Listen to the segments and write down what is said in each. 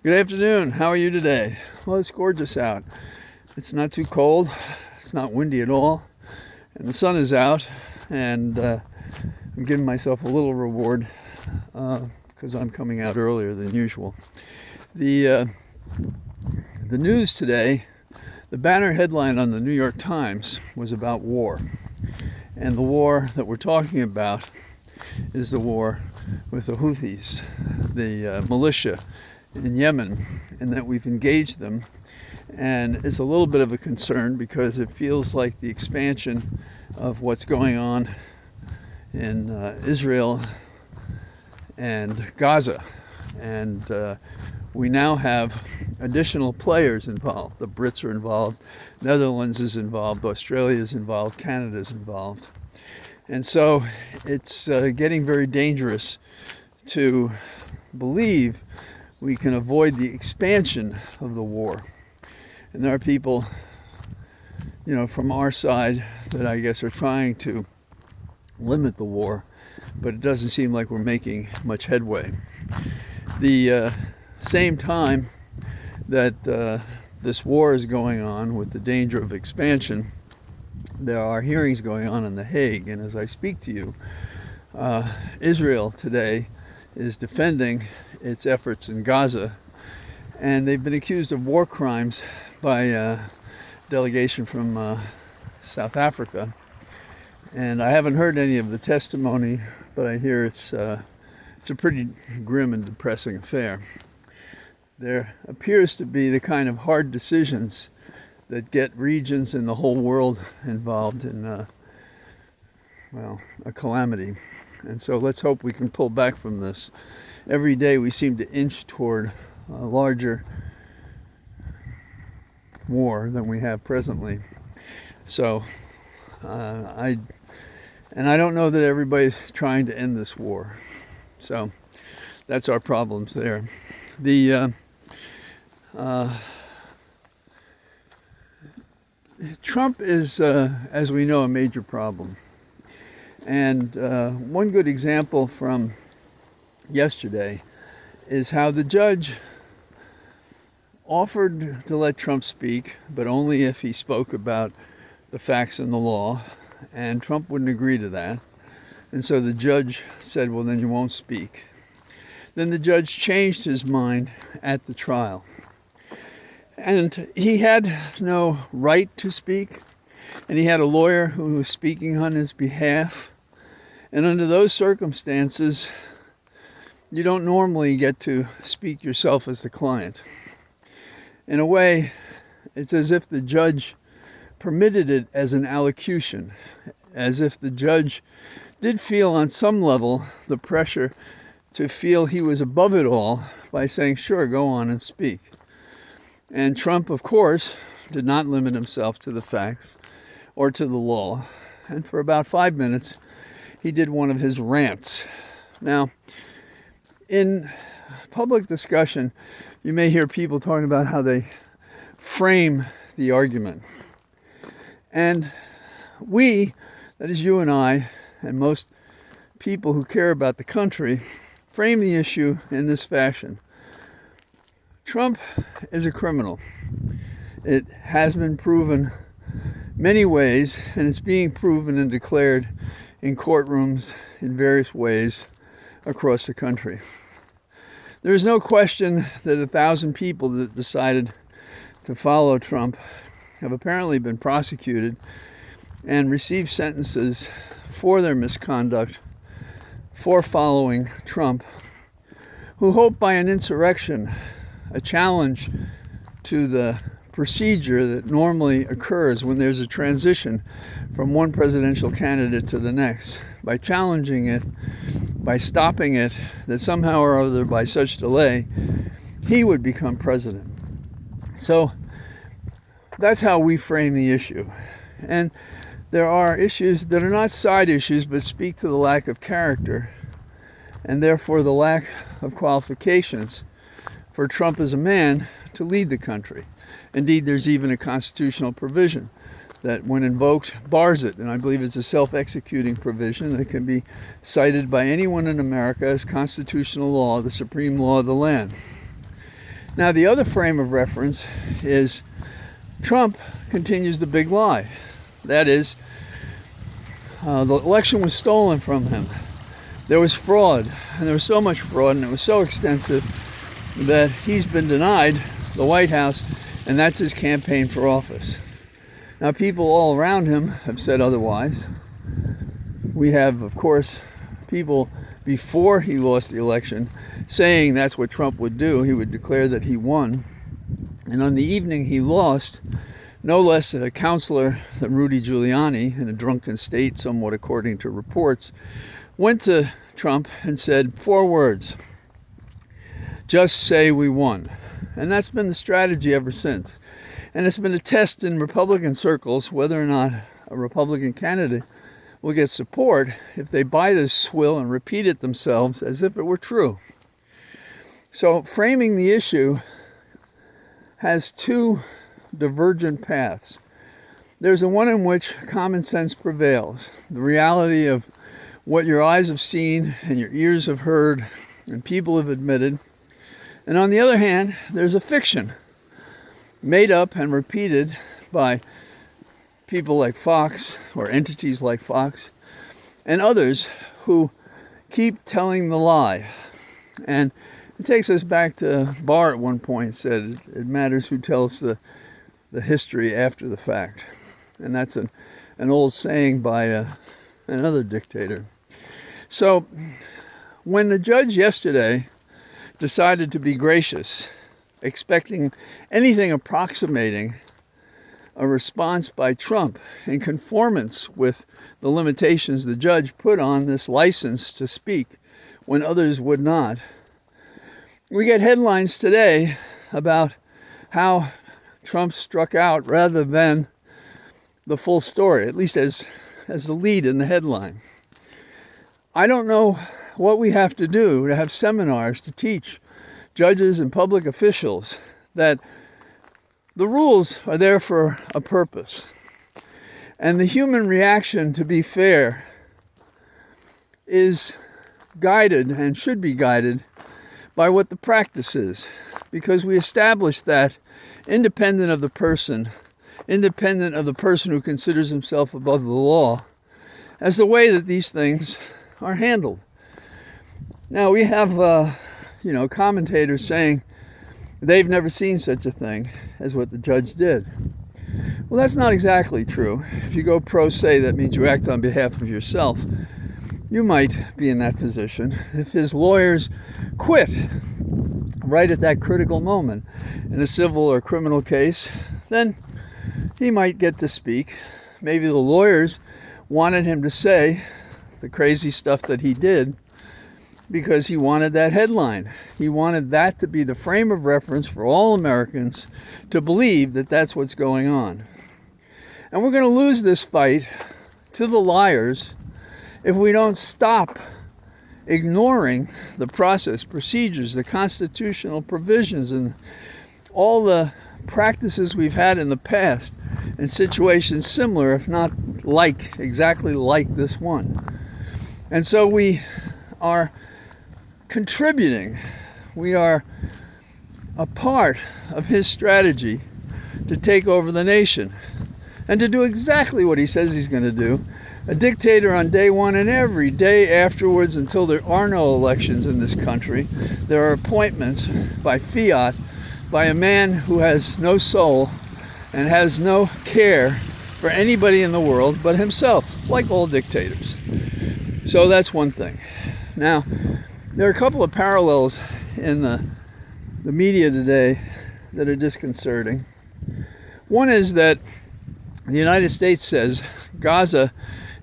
Good afternoon. How are you today? Well, it's gorgeous out. It's not too cold. It's not windy at all. And the sun is out. And I'm giving myself a little reward because I'm coming out earlier than usual. The news today, the banner headline on the New York Times was about war. And the war that we're talking about is the war with the Houthis, the militia in Yemen, and that we've engaged them. And it's a little bit of a concern because it feels like the expansion of what's going on in Israel and Gaza. And we now have additional players involved. The Brits are involved, Netherlands is involved, Australia is involved, Canada is involved. And so it's getting very dangerous to believe we can avoid the expansion of the war. And there are people, from our side that I guess are trying to limit the war, but it doesn't seem like we're making much headway. The same time that this war is going on with the danger of expansion, there are hearings going on in The Hague. And as I speak to you, Israel today is defending its efforts in Gaza, and they've been accused of war crimes by a delegation from South Africa. And I haven't heard any of the testimony, but I hear it's a pretty grim and depressing affair. There appears to be the kind of hard decisions that get regions and the whole world involved in a calamity. And so let's hope we can pull back from this. Every day we seem to inch toward a larger war than we have presently. So I don't know that everybody's trying to end this war. So that's our problems there. Trump is, as we know, a major problem. And one good example from yesterday is how the judge offered to let Trump speak, but only if he spoke about the facts and the law, and Trump wouldn't agree to that. And so the judge said, well, then you won't speak. Then the judge changed his mind at the trial. And he had no right to speak, and he had a lawyer who was speaking on his behalf. And under those circumstances, you don't normally get to speak yourself as the client. In a way, it's as if the judge permitted it as an allocution, as if the judge did feel on some level the pressure to feel he was above it all by saying, sure, go on and speak. And Trump, of course, did not limit himself to the facts or to the law. And for about 5 minutes, he did one of his rants. Now, in public discussion, you may hear people talking about how they frame the argument. And we, that is you and I, and most people who care about the country, frame the issue in this fashion. Trump is a criminal. It has been proven many ways, and it's being proven and declared in courtrooms in various ways across the country. There is no question that 1,000 people that decided to follow Trump have apparently been prosecuted and received sentences for their misconduct for following Trump, who hope by an insurrection, a challenge to the procedure that normally occurs when there's a transition from one presidential candidate to the next, by challenging it, by stopping it, that somehow or other, by such delay, he would become president. So that's how we frame the issue. And there are issues that are not side issues, but speak to the lack of character, and therefore the lack of qualifications for Trump as a man to lead the country. Indeed, there's even a constitutional provision that, when invoked, bars it. And I believe it's a self-executing provision that can be cited by anyone in America as constitutional law, the supreme law of the land. Now, the other frame of reference is Trump continues the big lie. That is, the election was stolen from him. There was fraud, and there was so much fraud, and it was so extensive that he's been denied the White House, and that's his campaign for office. Now, people all around him have said otherwise. We have, of course, people before he lost the election saying that's what Trump would do. He would declare that he won. And on the evening he lost, no less a counselor than Rudy Giuliani, in a drunken state, somewhat according to reports, went to Trump and said 4 words: just say we won. And that's been the strategy ever since. And it's been a test in Republican circles whether or not a Republican candidate will get support if they buy this swill and repeat it themselves as if it were true. So framing the issue has 2 divergent paths. There's the one in which common sense prevails, the reality of what your eyes have seen and your ears have heard and people have admitted. And on the other hand, there's a fiction made up and repeated by people like Fox, or entities like Fox, and others who keep telling the lie. And it takes us back to Barr at one point said, it matters who tells the history after the fact. And that's an old saying by another dictator. So when the judge yesterday decided to be gracious, expecting anything approximating a response by Trump in conformance with the limitations the judge put on this license to speak when others would not, we get headlines today about how Trump struck out rather than the full story, at least as the lead in the headline. I don't know what we have to do to have seminars to teach judges and public officials that the rules are there for a purpose. And the human reaction, to be fair, is guided and should be guided by what the practice is. Because we established that independent of the person who considers himself above the law, as the way that these things are handled. Now we have commentators saying they've never seen such a thing as what the judge did. Well, that's not exactly true. If you go pro se, that means you act on behalf of yourself. You might be in that position. If his lawyers quit right at that critical moment in a civil or criminal case, then he might get to speak. Maybe the lawyers wanted him to say the crazy stuff that he did because he wanted that headline. He wanted that to be the frame of reference for all Americans to believe that that's what's going on. And we're going to lose this fight to the liars if we don't stop ignoring the process, procedures, the constitutional provisions, and all the practices we've had in the past in situations similar, if not exactly like this one. And so we are contributing. We are a part of his strategy to take over the nation and to do exactly what he says he's going to do. A dictator on day one, and every day afterwards until there are no elections in this country, there are appointments by fiat by a man who has no soul and has no care for anybody in the world but himself, like all dictators. So that's one thing. Now, there are a couple of parallels in the media today that are disconcerting. One is that the United States says Gaza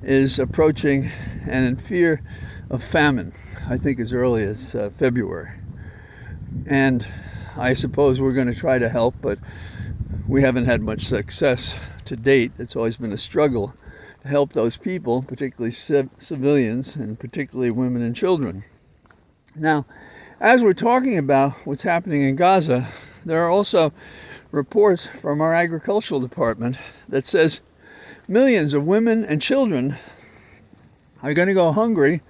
is approaching and in fear of famine, I think as early as February. And I suppose we're going to try to help, but we haven't had much success to date. It's always been a struggle to help those people, particularly civilians, and particularly women and children. Now, as we're talking about what's happening in Gaza, there are also reports from our agricultural department that says millions of women and children are going to go hungry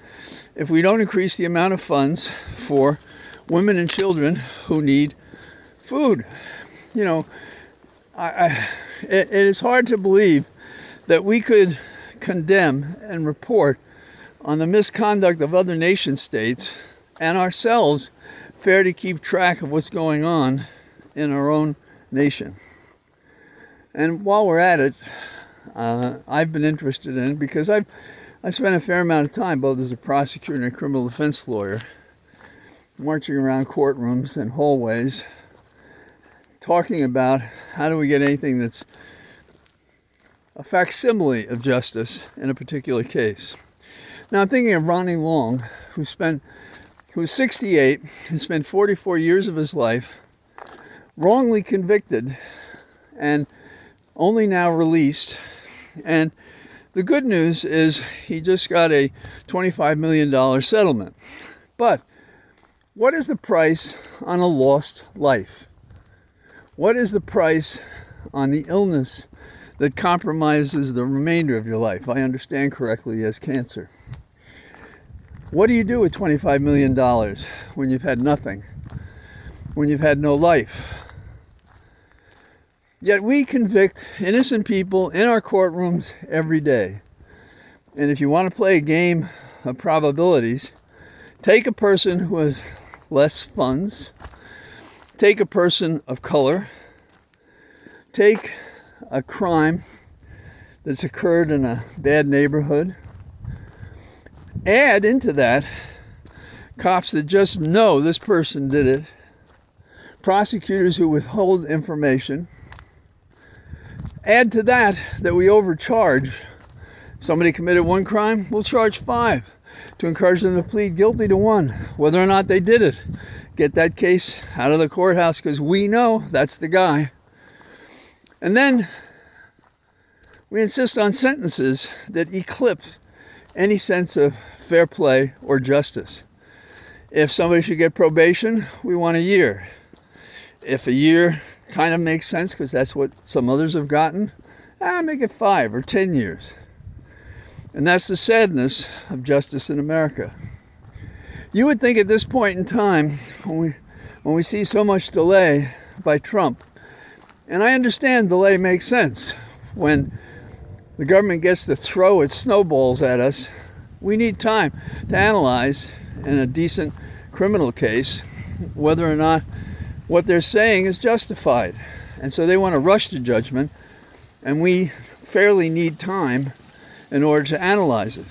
if we don't increase the amount of funds for women and children who need Food. You know, it is hard to believe that we could condemn and report on the misconduct of other nation states and ourselves fail to keep track of what's going on in our own nation. And while we're at it, I've been interested in it because I spent a fair amount of time, both as a prosecutor and a criminal defense lawyer, marching around courtrooms and hallways, talking about how do we get anything that's a facsimile of justice in a particular case. Now I'm thinking of Ronnie Long, who's 68 and spent 44 years of his life wrongly convicted and only now released. And the good news is he just got a $25 million settlement. But what is the price on a lost life? What is the price on the illness that compromises the remainder of your life? I understand correctly, as cancer. What do you do with $25 million when you've had nothing? When you've had no life? Yet we convict innocent people in our courtrooms every day. And if you want to play a game of probabilities, take a person who has less funds, take a person of color, take a crime that's occurred in a bad neighborhood, add into that cops that just know this person did it, prosecutors who withhold information, add to that we overcharge. Somebody committed one crime, we'll charge 5 to encourage them to plead guilty to 1, whether or not they did it. Get that case out of the courthouse because we know that's the guy. And then we insist on sentences that eclipse any sense of fair play or justice. If somebody should get probation, we want a year. If a year kind of makes sense because that's what some others have gotten, make it 5 or 10 years. And that's the sadness of justice in America. You would think at this point in time, when we see so much delay by Trump, and I understand delay makes sense. When the government gets to throw its snowballs at us, we need time to analyze in a decent criminal case whether or not what they're saying is justified. And so they want to rush to judgment, and we fairly need time in order to analyze it.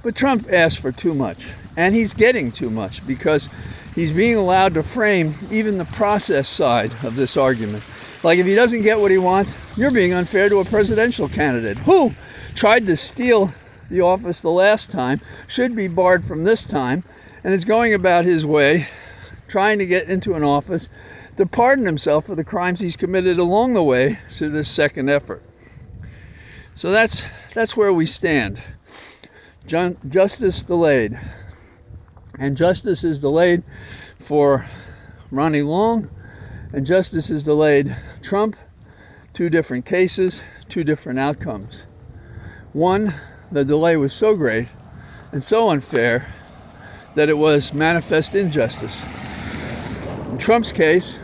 But Trump asked for too much, and he's getting too much because he's being allowed to frame even the process side of this argument. Like if he doesn't get what he wants, you're being unfair to a presidential candidate who tried to steal the office the last time, should be barred from this time, and is going about his way trying to get into an office to pardon himself for the crimes he's committed along the way to this second effort. So that's where we stand. Justice delayed. And justice is delayed for Ronnie Long, and justice is delayed Trump. 2 different cases, 2 different outcomes. One, the delay was so great and so unfair that it was manifest injustice. In Trump's case,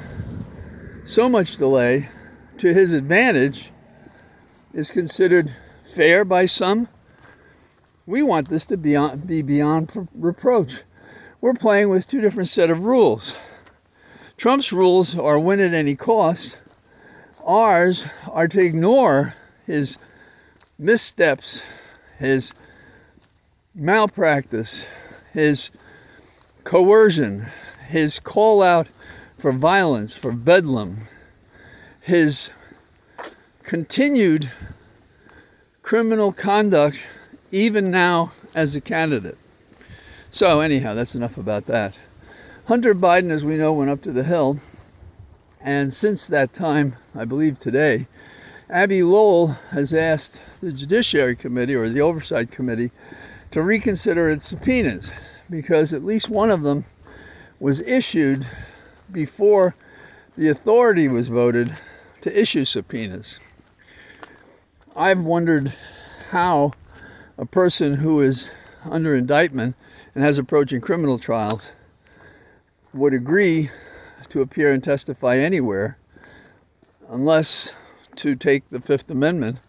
so much delay to his advantage is considered fair by some. We want this to be beyond reproach. We're playing with 2 different set of rules. Trump's rules are win at any cost. Ours are to ignore his missteps, his malpractice, his coercion, his call out for violence, for bedlam, his continued criminal conduct, even now as a candidate. So anyhow, that's enough about that. Hunter Biden, as we know, went up to the Hill. And since that time, I believe today, Abby Lowell has asked the Judiciary Committee or the Oversight Committee to reconsider its subpoenas because at least one of them was issued before the authority was voted to issue subpoenas. I've wondered how a person who is under indictment and has approaching criminal trials would agree to appear and testify anywhere unless to take the Fifth Amendment,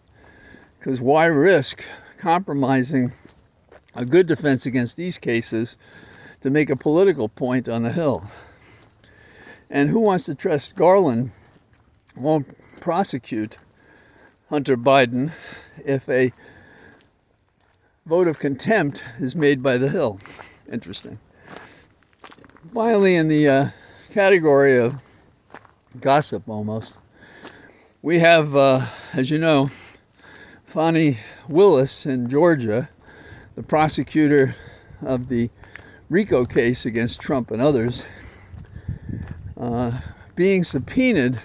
because why risk compromising a good defense against these cases to make a political point on the Hill? And who wants to trust Garland won't prosecute Hunter Biden if a vote of contempt is made by the Hill? Interesting. Finally, in the category of gossip almost, we have, as you know, Fani Willis in Georgia, the prosecutor of the RICO case against Trump and others, being subpoenaed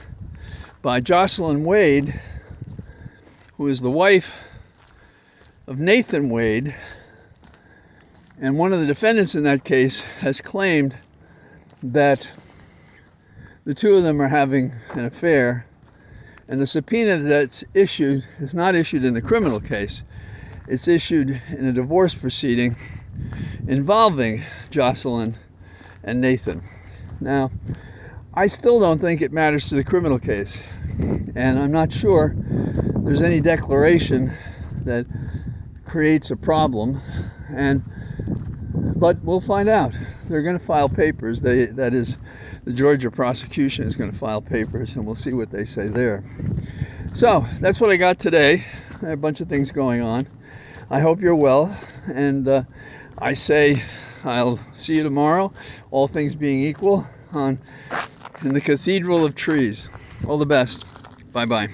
by Jocelyn Wade, who is the wife of Nathan Wade, and one of the defendants in that case has claimed that the two of them are having an affair, and the subpoena that's issued is not issued in the criminal case. It's issued in a divorce proceeding involving Jocelyn and Nathan. Now, I still don't think it matters to the criminal case, and I'm not sure there's any declaration that creates a problem, but we'll find out. They're going to file papers. That is, the Georgia prosecution is going to file papers, and we'll see what they say there. So that's what I got today. I have a bunch of things going on. I hope you're well, and I say I'll see you tomorrow, all things being equal, in the Cathedral of Trees. All the best. Bye-bye.